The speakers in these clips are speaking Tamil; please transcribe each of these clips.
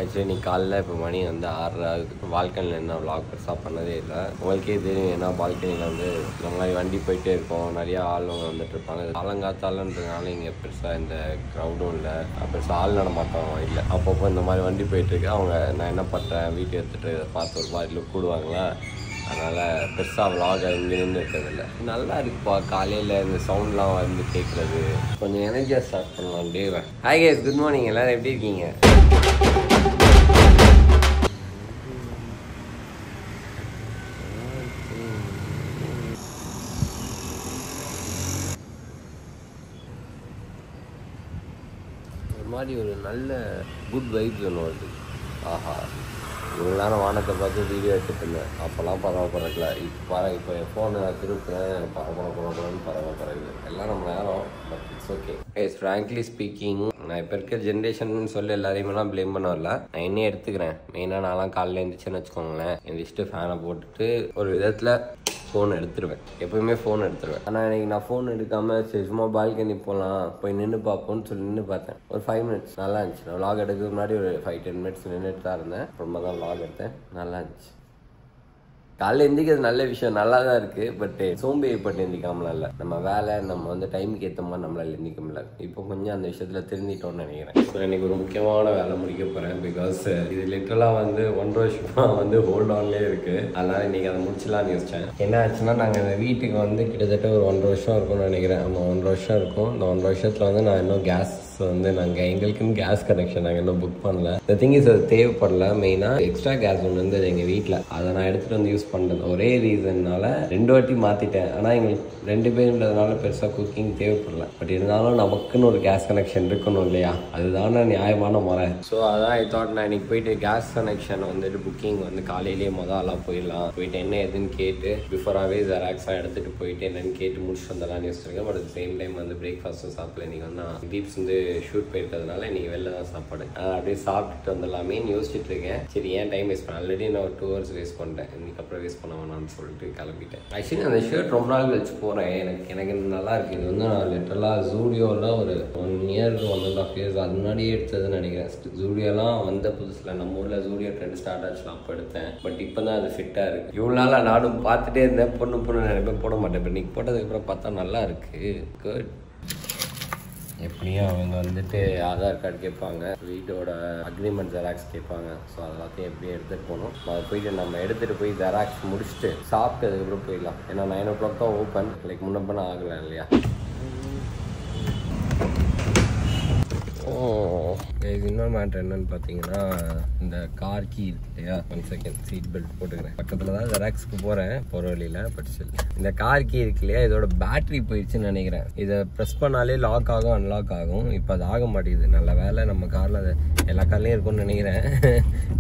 ஆக்சுவலி நீ காலைல இப்போ மணி வந்து 6 பால்கனியில் என்ன விளாக் பெருசாக பண்ணதே இல்லை. உங்களுக்கே தெரியும், ஏன்னா பால்கனியில் வந்து இந்த மாதிரி வண்டி போயிட்டே இருக்கும், நிறையா ஆளுங்க வந்துட்டு இருப்பாங்க. காலங்காத்தாலன்றதுனால இங்கே பெருசாக இந்த க்ரௌடும் இல்லை, பெருசாக ஆள் நடமாட்டம் இல்லை. அப்பப்போ இந்த மாதிரி வண்டி போயிட்டுருக்கு. அவங்க நான் என்ன பண்ணுறேன் வீட்டு எடுத்துகிட்டு பார்த்து ஒரு மாதிரி லுக் கூடுவாங்களா, அதனால் பெருசாக விளாக இங்கே நின்று இருக்கிறதில்ல. நல்லா இருக்குப்பா காலையில் இந்த சவுண்ட்லாம் வந்து கேட்குறது, கொஞ்சம் எனர்ஜியாக ஸ்டார்ட் பண்ணலாம் டேவை. Hi guys, good morning. எல்லோரும் எப்படி இருக்கீங்க? ஒரு மாதிரி ஒரு நல்ல குட் வைப்ஸ் ஒன்று வருது. ஆஹா, இவ்வளோ நேரம் வானத்தை பார்த்து வீடியோ எடுத்துகிட்டு இருந்தேன். அப்போல்லாம் பரவாயில்ல. இப்போ என் ஃபோனை நான் திருப்பினேன், பரவாயில்லன்னு பரவாயில்ல. எல்லாம் நம்ம நேரம், but it's okay. Yes frankly speaking, நான் இப்போ இருக்கிற ஜென்ரேஷன் சொல்லி எல்லாரையுமெல்லாம் ப்ளேம் பண்ண வரல. நான் என்னையே எடுத்துக்கிறேன். மெயினாக நான்லாம் காலையில் எழுந்திரிச்சேன்னு வச்சுக்கோங்களேன், எழுந்திரிச்சிட்டு ஃபேனை போட்டுட்டு ஒரு விதத்தில் ஃபோன் எடுத்துருவேன். எப்போயுமே ஃபோன் எடுத்துருவேன். ஆனால் இன்றைக்கி நான் ஃபோன் எடுக்காமல் சரி சும்மா பால்கனி போகலாம், போய் நின்று பார்ப்போன்னு சொல்லி நின்று பார்த்தேன். ஒரு 5 minutes நல்லா இருந்துச்சு. நான் விளாக் எடுக்கிறதுக்கு முன்னாடி ஒரு 5-10 minutes நின்றுட்டு தான் இருந்தேன். ரொம்ப தான் விளாக் எடுத்தேன், நல்லா இருந்துச்சு. காலையில் எந்திக்கிறது நல்ல விஷயம், நல்லா தான் இருக்குது. பட் சோம்பேறிப்பட்டு எந்திக்காமலாம் இல்லை. நம்ம வேலை நம்ம வந்து டைமுக்கு ஏற்ற மாதிரி நம்மளால் எந்திக்க முடியல. இப்போ கொஞ்சம் அந்த விஷயத்தில் திருந்திட்டோன்னு நினைக்கிறேன். ஸோ இன்றைக்கி ஒரு முக்கியமான வேலை முடிக்க போகிறேன். பிகாஸ் இது லிட்டரலாக வந்து 1.5 வருஷமாக வந்து ஹோல்ட் ஆன்லேயே இருக்குது. அதனால் இன்றைக்கி அதை முடிச்சலான்னு யோசித்தேன். என்ன ஆச்சுன்னா, நாங்கள் இந்த வீட்டுக்கு வந்து கிட்டத்தட்ட ஒரு 1.5 வருஷம் இருக்கும்னு நினைக்கிறேன். ஆமாம், 1.5 வருஷம் இருக்கும். இந்த 1.5 வருஷத்தில் வந்து நான் இன்னும் கேஸ் வந்து எங்களுக்குன்னு கேஸ் கனெக்ஷன் நாங்கள் இன்னும் புக் பண்ணல. இந்த திங் இஸ் அது தேவைப்படல. மெயினாக எக்ஸ்ட்ரா கேஸ் ஒன்று வந்து எங்கள் வீட்டில், அதை நான் எடுத்துகிட்டு வந்து யூஸ் பண்ணுறது ஒரே ரீசன்னால 2 வாட்டி மாற்றிட்டேன். ஆனால் எங்களுக்கு 2 பேருன்றதுனால பெருசாக குக்கிங் தேவைப்படல. பட் இருந்தாலும் நமக்குன்னு ஒரு கேஸ் கனெக்ஷன் இருக்கணும் இல்லையா, அதுதானே நியாயமான முறை. ஸோ அதான் ஐ தாட் நான் இன்னைக்கு போயிட்டு கேஸ் கனெக்ஷன் வந்துட்டு புக்கிங் வந்து காலையிலேயே ஆளாக போயிடலாம். போயிட்டு என்ன எதுன்னு கேட்டு பிஃபோராகவே ஜெராக்ஸாக எடுத்துகிட்டு போயிட்டு என்னென்னு கேட்டு முடிச்சுட்டு வந்தலான்னு யோசிச்சிருக்கேன். பட் சேம் டைம் வந்து பிரேக்ஃபாஸ்ட்டும் சாப்பிடல. இன்றைக்கி வந்து நான் தீப்ஸ் வந்து ஷூட் போயிருக்கிறதுனால இன்றைக்கி வெளில தான் சாப்பாடு. அப்படியே சாப்பிட்டுட்டு வந்துடலாமேன்னு யோசிச்சுட்டு இருக்கேன். சரி ஏன் டைம் வேஸ்ட் பண்ண, ஆல்ரெடி நான் ஒரு 2 hours வேஸ்ட் பண்ணிட்டேன். இன்னைக்கு அப்புறம் வேஸ்ட் பண்ண வேணாம்னு சொல்லிட்டு கிளம்பிட்டேன். ஆக்சுவலி அந்த ஷர்ட் ரொம்ப நாள் கழிச்சு போகிறேன். எனக்கு நல்லா இருக்குது. இது வந்து நான் லிட்டரலாக ஜூடியோவில் ஒரு 1 year 1.5 years அது முன்னாடியே எடுத்ததுன்னு நினைக்கிறேன். ஜூடியோலாம் வந்த புதுசில் நம்ம ஊரில் ஜூடியோ ட்ரெண்ட் ஸ்டார்ட் ஆச்சுலாம் அப்போ எடுத்தேன். பட் இப்போ தான் அது ஃபிட்டாக இருக்குது. இவ்வளோ நாளாக நானும் பார்த்துட்டே இருந்தேன், பொண்ணு நினைப்பேன் போட மாட்டேன். இப்போ இன்றைக்கி போட்டதுக்கப்புறம் பார்த்தா நல்லா இருக்குது. குட். எப்படியும் அவங்க வந்துட்டு ஆதார் கார்டு கேட்பாங்க, வீட்டோட அக்ரிமெண்ட் ஜெராக்ஸ் கேட்பாங்க. ஸோ அதெல்லாத்தையும் எப்படியும் எடுத்துகிட்டு போகணும். அதை போயிட்டு நம்ம எடுத்துகிட்டு போய் ஜெராக்ஸ் முடிச்சுட்டு சாப்பிட்டு அதுக்கப்புறம் போயிடலாம். ஏன்னா 9 o'clock தான் ஓப்பன். லைக் முன்னப்பண்ண ஆகலை இல்லையா. இன்னொரு மேட்ரு என்னன்னு பார்த்தீங்கன்னா, இந்த கார் கீ இருக்கு இல்லையா, 1 second சீட் பெல்ட் போட்டுக்கிறேன். பக்கத்தில் தான் ஜெராக்ஸ்க்கு போகிறேன், போகிற வழியில். பட் ஸ்டில் இந்த கார் கீ இருக்கு இல்லையா, இதோட பேட்டரி போயிடுச்சுன்னு நினைக்கிறேன். இதை ப்ரெஸ் பண்ணாலே லாக் ஆகும், அன்லாக் ஆகும். இப்போ அது ஆக மாட்டேங்குது. நல்ல வேலை நம்ம காரில் அது எல்லா கார்லையும் இருக்கும்னு நினைக்கிறேன்.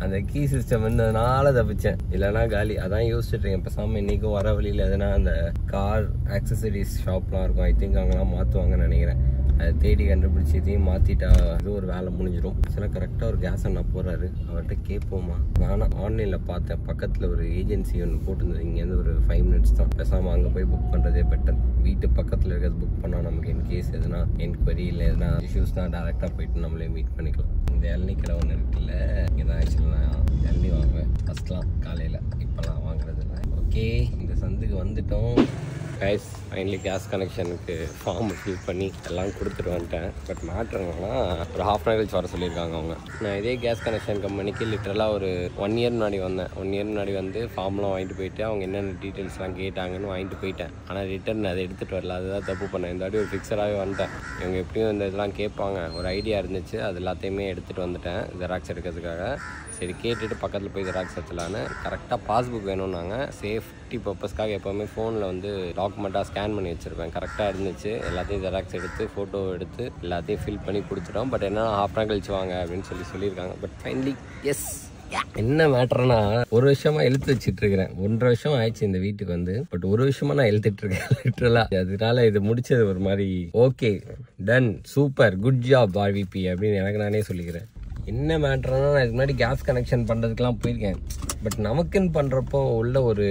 அந்த கீ சிஸ்டம் இருந்ததுனால தப்பிச்சேன், இல்லைனா காலி. அதான் யோசிச்சுட்டு இருக்கேன், பேசாமல் இன்றைக்கும் வர வழியில் எதுனா அந்த கார் ஆக்சசரிஸ் ஷாப்லாம் இருக்கும், ஐ திங்க் அங்கெல்லாம் மாற்றுவாங்கன்னு நினைக்கிறேன். அதை தேடி கண்டுபிடிச்சி இதையும் மாற்றிட்டா இது ஒரு வேலை முடிஞ்சிடும். சில கரெக்டாக ஒரு கேஸ் அண்ணா போகிறாரு, அவர்கிட்ட கேட்போமா. நானும் ஆன்லைனில் பார்த்தேன், பக்கத்தில் ஒரு ஏஜென்சி ஒன்று போட்டிருந்தது. இங்கேருந்து ஒரு 5 minutes தான். பேசாமல் அங்கே போய் புக் பண்ணுறதே பெட்டர். வீட்டு பக்கத்தில் இருக்கிறது புக் பண்ணால் நமக்கு இன்கேஸ் எதுனா என்கொயரி இல்லை எதுனா இஷ்யூஸ் தான் டேரெக்டாக போயிட்டு நம்மளே மீட் பண்ணிக்கலாம். இந்த இளநீ கடை ஒன்று இருக்குல்ல, இங்கே தான் ஆக்சுவலி நான் இளநீ வாங்குவேன் ஃபஸ்ட்லாம் காலையில். இப்போலாம் வாங்குறது இல்லை. ஓகே, இந்த சந்துக்கு வந்துட்டோம். கைஸ், ஃபைனலி கேஸ் கனெக்ஷனுக்கு ஃபார்ம் ஃபில் பண்ணி எல்லாம் கொடுத்துட்டு வந்துட்டேன். பட் மேட்ருங்கன்னா ஒரு 1/2 hour கழிச்சு வர சொல்லியிருக்காங்க அவங்க. நான் இதே கேஸ் கனெக்ஷன் கம்பெனிக்கு லிட்டரலாக ஒரு 1 year முன்னாடி வந்தேன். 1 year முன்னாடி வந்து ஃபார்ம்லாம் வாங்கிட்டு போயிட்டு அவங்க என்னென்ன டீட்டெயில்ஸ்லாம் கேட்டாங்கன்னு வாங்கிட்டு போயிட்டேன். ஆனால் ரிட்டர்ன் அதை எடுத்துகிட்டு வரல. அதுதான் தப்பு பண்ணேன். இந்த வாட்டி ஒரு ஃபிக்ஸடாகவே வந்துட்டேன். இவங்க எப்படியும் இந்த இதெல்லாம் கேட்பாங்க, ஒரு ஐடியா இருந்துச்சு. அது எல்லாத்தையுமே எடுத்துகிட்டு வந்துட்டேன் ஜெராக்ஸ் எடுக்கிறதுக்காக. சரி கேட்டுட்டு பக்கத்தில் போய் ஜெராக்ஸ் எடுத்துலான்னு. கரெக்டாக பாஸ்புக் வேணும்னாங்க. சேஃப்டி பர்பஸ்க்காக எப்போவுமே ஃபோனில் வந்து டாக்குமெண்ட்டாக ஸ்கேன் பண்ணி வச்சுருப்பேன். கரெக்டாக இருந்துச்சு. எல்லாத்தையும் ஜெராக்ஸ் எடுத்து ஃபோட்டோ எடுத்து எல்லாத்தையும் ஃபில் பண்ணி கொடுத்துட்டோம். பட் என்ன 1/2 hour கழிச்சு வாங்க அப்படின்னு சொல்லியிருக்காங்க. But finally yes. என்ன மேட்டர்னா, 1 வருஷமா எழுத்து வச்சுட்டு இருக்கிறேன். 1.5 வருஷம் ஆயிடுச்சு இந்த வீட்டுக்கு வந்து. பட் 1 வருஷமா நான் எழுத்துட்டு இருக்கேன் லிட்டரலா. அதனால இது முடிச்சது ஒரு மாதிரி okay, done, super, good job RVP அப்படின்னு எனக்கு நானே சொல்லிக்கிறேன். என்ன மேட்டர்னா, நான் இதுக்கு முன்னாடி கேஸ் கனெக்ஷன் பண்ணுறதுக்கெலாம் போயிருக்கேன். பட் நமக்குன்னு பண்ணுறப்போ உள்ள ஒரு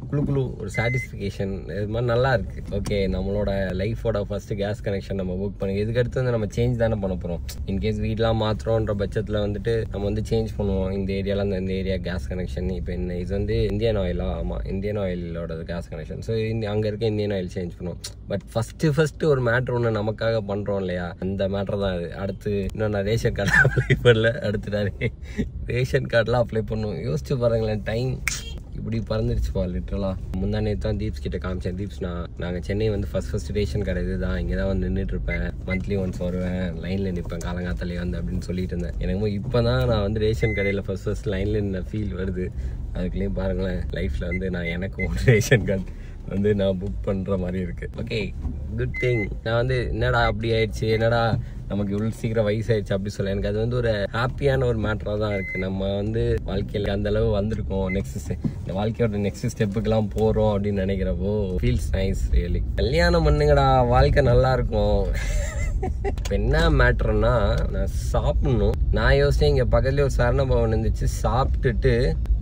குழு ஒரு சாட்டிஸ்ஃபிகேஷன் இது மாதிரி நல்லா இருக்குது. ஓகே, நம்மளோட லைஃபோட ஃபர்ஸ்ட் கேஸ் கனெக்ஷன் நம்ம புக் பண்ணி இதுக்கு அடுத்து வந்து நம்ம சேஞ்ச் தானே பண்ண போகிறோம். இன்கேஸ் வீடெலாம் மாற்றுறோன்ற பட்சத்தில் வந்துட்டு நம்ம வந்து சேஞ்ச் பண்ணுவோம். இந்த ஏரியாவில் இந்த ஏரியா கேஸ் கனெக்ஷன் இப்போ என்ன இது வந்து இந்தியன் ஆயிலா? ஆமாம், இந்தியன் ஆயிலோட கேஸ் கனெக்ஷன். ஸோ அங்கே இருக்க இந்தியன் ஆயில் சேஞ்ச் பண்ணுவோம். பட் ஃபஸ்ட்டு ஒரு மேட்ரு ஒன்று நமக்காக பண்ணுறோம் இல்லையா, அந்த மேட்ரு தான் அது. அடுத்து இன்னும் நான் ரேஷன் கார்டு அப்ளை பண்ணல, அடுத்து நான் ரேஷன் கார்டெலாம் அப்ளை பண்ணுவோம். யோசிச்சு பாருங்களேன், டைம் இப்படி பறந்துருச்சுப்பா லிட்டரலாக. முந்தானே தான் தீப்ஸ் கிட்ட காமிச்சேன். தீப்ஸ் நாங்கள் சென்னை வந்து ஃபர்ஸ்ட் ரேஷன் கடை இதுதான், இங்கே தான் வந்து நின்றுட்டு இருப்பேன், மந்த்லி ஒன்ஸ் வருவேன், லைனில் நிற்பேன் காலங்காத்தாலே வந்து அப்படின்னு சொல்லிட்டு இருந்தேன். எனக்கு இப்போ தான் நான் வந்து ரேஷன் கடையில் ஃபர்ஸ்ட் லைனில் நின்ன ஃபீல் வருது. அதுக்குள்ளேயும் பாருங்களேன், லைஃப்பில் வந்து நான் எனக்கு ஒரு ரேஷன் கார்டு வந்து நான் புக் பண்ணுற மாதிரி இருக்குது. Okay, good thing. நான் வந்து என்னடா அப்படி ஆயிடுச்சு, என்னடா நமக்கு இவ்வளோ சீக்கிரம் வயசாயிடுச்சு அப்படி சொல்ல, எனக்கு அது வந்து ஒரு ஹாப்பியான ஒரு மேட்டராக தான் இருக்குது. நம்ம வந்து வாழ்க்கையில் அந்த அளவு வந்திருக்கோம், இந்த வாழ்க்கையோட நெக்ஸ்ட் ஸ்டெப்புக்கெல்லாம் போகிறோம் அப்படின்னு நினைக்கிறப்போ ஃபீல்ஸ் நைஸ் ரியலி. கல்யாணம் பண்ணுங்கடா, வாழ்க்கை நல்லா இருக்கும். இப்போ என்ன மேட்ருன்னா, நான் சாப்பிடணும். நான் யோசிச்சேன் இங்கே பக்கத்துலேயே ஒரு சரண பவன் இருந்துச்சு, சாப்பிட்டுட்டு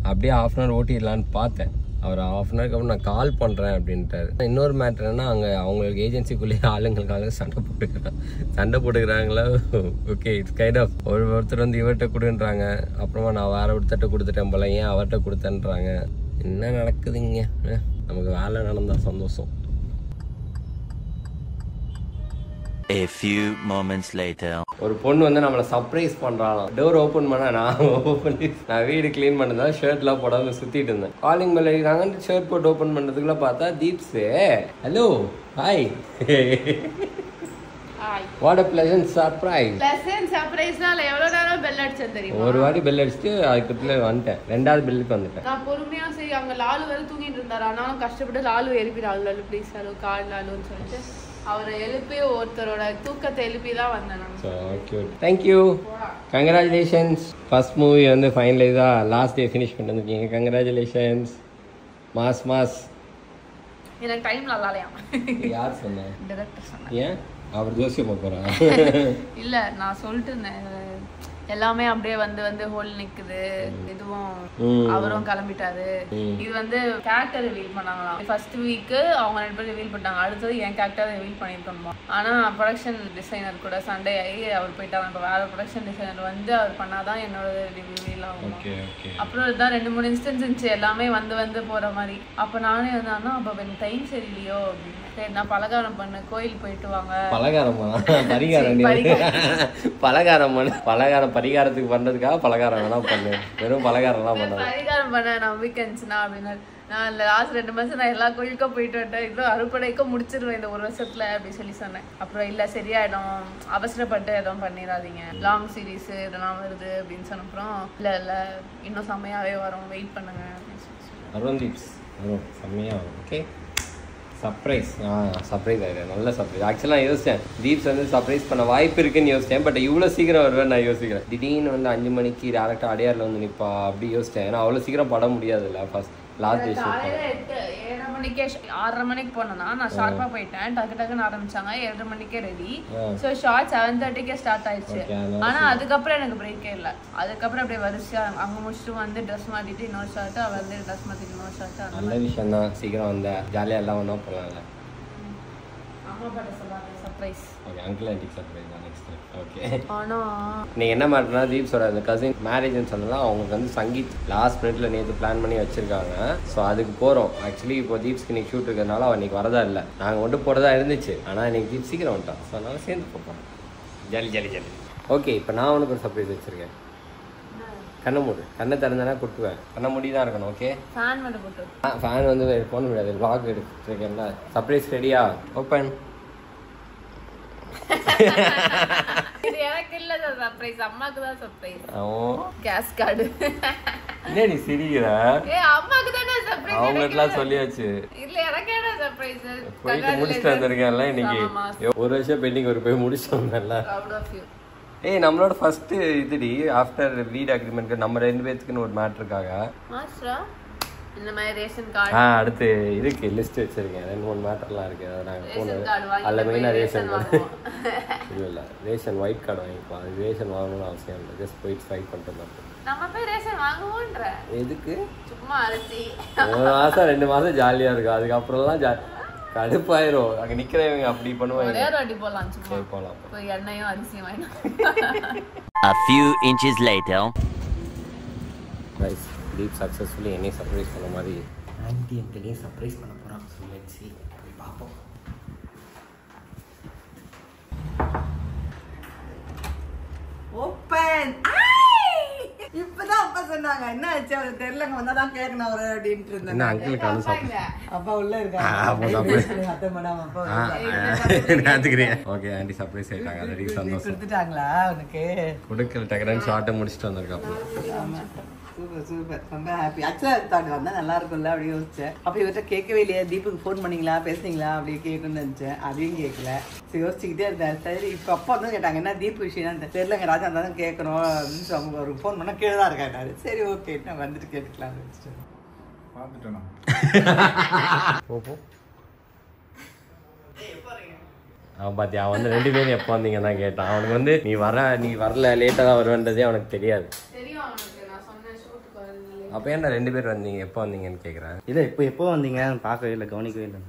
அப்படியே ஹாஃப்-அன்-ஹவர் ஓட்டிடலான்னு பார்த்தேன். அவர் ஹாஃப்-அன்-ஹவருக்கு அப்புறம் நான் கால் பண்ணுறேன் அப்படின்ட்டாரு. இன்னொரு மேட்ரு என்னன்னா, அங்கே அவங்களுக்கு ஏஜென்சிக்குள்ளேயே ஆளுங்களுக்காக சண்டை போட்டுக்கிறாங்களா. ஓகே, இட்ஸ் கைண்ட் ஆஃப் ஒருத்தர் வந்து இவர்கிட்ட கொடுன்றாங்க, அப்புறமா நான் வேற ஒருத்தர்கிட்ட கொடுத்துட்டேன் போல, ஏன் அவர்கிட்ட கொடுத்தேன்றாங்க. என்ன நடக்குதுங்க? நமக்கு வேலை நடந்தால் சந்தோஷம். A few moments later. ஒரு பொண்ணு வந்து நம்மளை சர்ப்ரைஸ் பண்றாளாம். டோர் ஓப்பன் பண்ணா நான் வீடு கிளீன் பண்ணதா ஷர்ட்லாம் போடாம சுத்திட்டு இருந்தேன். காலிங் பெல் அடிக்கிறாங்கன்னு ஷர்ட் போட்டு ஓப்பன் பண்ணதுக்குள்ள பார்த்தா Deeps. Hello, hi. What a pleasant surprise. pleasant surpriseனால எவ்வளவு நேரம் பெல் அடிச்சேன் தெரியுமா? ஒரு வாட்டி பெல் அடிச்சிட்டு அதுக்குள்ள வந்துட்டேன், ரெண்டாவது பெல்லுக்கு வந்துட்டேன். நான் பொறுமையா சரி, அங்க லாலு வேற தூங்கிட்டு இருந்தாரு. ஆனாலும் கஷ்டப்பட்டு லாலு எழுப்பிடாரு, லாலு ப்ளீஸ் லாலு கால் லாலுன்னு சொல்லிட்டு அவரை எழுப்பி ஒருத்தரோட தூக்கத்தை எழுப்பி தான் வந்தேன். Thank you, congratulations. ஃபர்ஸ்ட் மூவி வந்து ஃபைனலைஸா லாஸ்ட் டே ஃபினிஷ் பண்ணிருக்கீங்க. கங்க்ராச்சுலேஷன்ஸ். மாஸ். எனக்கு டைம் நல்லாலையா? யார் சொன்னா? டைரக்டர் சொன்னா. ஏன் அவர் ஜோசியம் போறா? இல்ல, நான் சொல்லிட்டு இருந்தேன் எல்லாமே அப்படியே வந்து ஹோல் நிக்குது, இதுவும் அவரும் கிளம்பிட்டாரு. இது வந்து கேரக்டர் ரிவீல் பண்ணாங்களாம். ஃபர்ஸ்ட் வீக் அவங்க 2 பேரும் ரிவீல் பண்ணிட்டாங்க, அடுத்தது என் கேரக்டர் ரிவீல் பண்ணிருக்கணுமா. ஆனா ப்ரொடக்ஷன் டிசைனர் கூட சண்டே ஆகி அவர் போயிட்டாங்க. இப்போ வேற ப்ரொடக்ஷன் டிசைனர் வந்து அவர் பண்ணாதான் என்னோட ரிவீல் ஆகும். அப்புறம் இதுதான் 2-3 இன்ஸ்டன்ஸ் இருந்துச்சு, எல்லாமே வந்து போற மாதிரி. அப்ப நானே வந்தானா, அப்ப எனக்கு டைம் சரியில்லையோ அப்படின்னு. சரி, நான் பலகாரம் பண்ண, கோயில் போயிட்டு வாங்க. பலகாரம் பரிகாரத்துக்கு பண்றதுக்காக பலகாரம் வேணா பண்ணு, வெறும் பலகாரம்லாம் பண்ண பரிகாரம் பண்ண. நான் வீக்கெண்ட்ஸ்னா அப்படின்னா நான் லாஸ்ட் 2 மாசம் நான் எல்லா கோயிலுக்கும் போயிட்டு வந்துட்டேன், இப்போ அறுப்படைக்கும் முடிச்சிருவேன் இந்த 1 வருஷத்துல அப்படி சொன்னேன். அப்புறம் இல்ல சரியாயிடும், அவசரப்பட்டு எதுவும் பண்ணிடாதீங்க, லாங் சீரீஸ் இதெல்லாம் வருது அப்படின்னு சொன்ன. அப்புறம் இல்ல இன்னும் செம்மையாவே வரும், வெயிட் பண்ணுங்க அப்படின்னு சொல்லி செம்மையா வரும். Okay, surprise. சர்ப்ரைஸ் ஆகிடுறேன், நல்ல சர்ப்ரைஸ். ஆக்சுவலாக யோசித்தேன் தீப்ஸ் வந்து சர்ப்ரைஸ் பண்ண வாய்ப்பு இருக்குன்னு யோசித்தேன். பட் இவ்வளோ சீக்கிரம் வருவேன் நான் யோசிக்கிறேன். திடீர்னு வந்து 5 மணிக்கு டேரெக்டாக அடையாரில் வந்து நிற்பா அப்படி யோசித்தேன். ஏன்னா அவ்வளோ சீக்கிரம் பட முடியாதுல்ல. ஃபர்ஸ்ட் லாஸ்ட் டே 7:30 மணிக்கே 6:30 மணிக்கு போனேன்னா நான் ஷார்ப்பா போயிட்டேன். டக்குன்னு ஆரம்பிச்சாங்க, 7:30 மணிக்கே ரெடி. ஸோ ஷார்ட் 7:30 ஸ்டார்ட் ஆயிடுச்சு. ஆனா அதுக்கப்புறம் எனக்கு பிரேக்கே இல்லை. அதுக்கப்புறம் அப்படியே வரிசையா அங்க முடிச்சுட்டு வந்து ட்ரெஸ் மாத்திட்டு இன்னொரு ஷார்ட், அவ வந்து ட்ரெஸ் மாத்திட்டு இன்னொரு ஷார்ட். நல்ல விஷயம் தான், சீக்கிரம் வந்த ஜாலியாக எல்லாம் ஒன்றா போகலாம்ல. அம்மா பாட்ட சொல்லாங்க surprise. Okay, uncle aunty surprise தான் நெக்ஸ்ட். ஓகே, ஆனால் நீங்கள் என்ன மாட்டேன்னா தீப்ஸோட அந்த கசின் மேரேஜ்னு சொன்னலாம். அவங்களுக்கு வந்து சங்கீத் லாஸ்ட் மினிட்ல நேற்று பிளான் பண்ணி வச்சிருக்காங்க. ஸோ அதுக்கு போகிறோம். ஆக்சுவலி இப்போ தீப்ஸ்க்கு இன்னைக்கு ஷூட் இருக்கிறதுனால அவள் இன்னைக்கு வரதா இல்லை, நாங்கள் மட்டும் போகிறதா இருந்துச்சு. ஆனால் இன்னைக்கு தீப் சீக்கிரம் வந்துட்டான். ஸோ அதனால சேர்ந்து போகிறோம். ஜாலி. ஓகே, இப்போ நான் உனக்கு ஒரு சர்ப்ரைஸ் வச்சிருக்கேன். கண்ணை மூடு, கண்ணை திறந்தனா கொட்டுவேன். கண்ணை மூடி தான் இருக்கணும். ஓகே, ஃபேன் மட்டும் போட்டு ஃபேன் வந்து போன முடியாது, வ்ளாக் எடுத்துருக்கேன்ல. சர்ப்ரைஸ் ரெடியா? ஓப்பன். இது எனக்கு இல்ல சர்ப்ரைஸ், அம்மாக்கு தான் சர்ப்ரைஸ். Case card. என்ன நீ சிரிக்கிற? அம்மாக்கு தானே சர்ப்ரைஸ். அவங்களுக்குலாம் சொல்லியாச்சு. இல்ல எனக்கு என்ன சர்ப்ரைஸ்? போயிட்டு முடிச்சுட்டு வந்திருக்கேன்ல இன்னைக்கு. 1 வருஷம் பெண்டிங் ஒரு போய் முடிச்சுட்டு வந்தேன்ல. Proud of you. நம்மளோட ஃபர்ஸ்ட் இதுடி ஆஃப்டர் வீட் அக்ரிமெண்ட் நம்ம 2 பேத்துக்குன்னு ஒரு மேட்டருக்காக. மாஸ்டரா இந்த மாதிரி ரேஷன் கார்டு அடுத்து இருக்கு லிஸ்ட் வச்சிருக்கேன் 2-3 மேட்டர்லாம் இருக்கு அதை நாங்கள் ரேஷன் கார்டு அதில் மெயினாக ரேஷன் வாங்குவோம். இல்லை ரேஷன் ஒயிட் கார்டு வாங்கிக்கலாம் அது ரேஷன் வாங்கணும்னு அவசியம் இல்லை ஜஸ்ட் போயிட்டு ஸ்வைப் பண்ணிட்டு தான் நம்ம போய் ரேஷன் வாங்குவோன்ற எதுக்கு சும்மா அரிசி 1 மாதம் 2 மாதம் ஜாலியாக இருக்கும் அதுக்கப்புறம்லாம் கடுப்பாயிரும் அங்கே நிற்கிறவங்க அப்படி பண்ணுவாங்க ஒரே வாட்டி போகலாம் சும்மா போகலாம் போய் எண்ணெயும் அரிசியும் வாங்கினா A few inches later. Rice deep successfully என்னையும் சர்ப்ரைஸ் பண்ண மாதிரி ஆன்டி எங்களையும் சர்ப்ரைஸ் பண்ண போகிறான் ஸோ லெட்ஸ் சீ போய் பார்ப்போம். ஓப்பன் இப்பதான் அப்பா சொன்னாங்க என்ன ஆச்சு அவருக்கு தெரியலங்க வந்தாதான் கேட்கணும் அவரு அப்படின்ட்டு என்ன இருந்தாங்க. அங்கிளுக்கு வந்து சாப்பிட்டு அப்பா உள்ள ஓகே ஆண்டி சர்ப்ரைஸ் ஆயிட்டாங்க அது வரைக்கும் சந்தோஷம் கொடுத்துட்டாங்களா உனக்கு கொடுக்கல டக்குனு ஷார்ட்டை முடிச்சுட்டு வந்திருக்காப்போ சூப்பர் சூப்பர் ரொம்ப ஹாப்பி ஆக்சுவலா தாட் வந்தா நல்லா இருக்கும்ல அப்படி யோசிச்சேன் அப்ப இவர்கிட்ட கேட்கவே இல்லையா தீபுக்கு ஃபோன் பண்ணீங்களா பேசுனீங்களா அப்படி கேட்கணும்னு நினைச்சேன் அதையும் கேட்கல சரி யோசிச்சுக்கிட்டே இருந்தேன் சரி இப்ப அப்பா வந்து கேட்டாங்க என்ன தீபு விஷயம் தெரியலங்க ராஜா இருந்தாலும் கேட்கணும் அப்படின்னு அவங்க ஒரு ஃபோன் பண்ணா கீழே தான் இருக்காரு சரி ஓகே நான் வந்துட்டு கேட்டுக்கலாம் பார்த்துட்டேன் போப்போ அவன் பாத்தியா அவன் வந்து 2 பேரும் எப்போ வந்தீங்க தான் கேட்டான் அவனுக்கு வந்து நீ வரல லேட்டாக தான் வருவேன்றதே அவனுக்கு தெரியாது. தெரியும் அவனுக்கு நான் சொன்ன ஷூட்டுக்கு வரல அப்போ ஏன்டா 2 பேர் வந்தீங்க எப்போ வந்தீங்கன்னு கேட்குறேன். இல்லை எப்போ வந்தீங்க பார்க்கவே இல்லை கவனிக்கவே இல்லை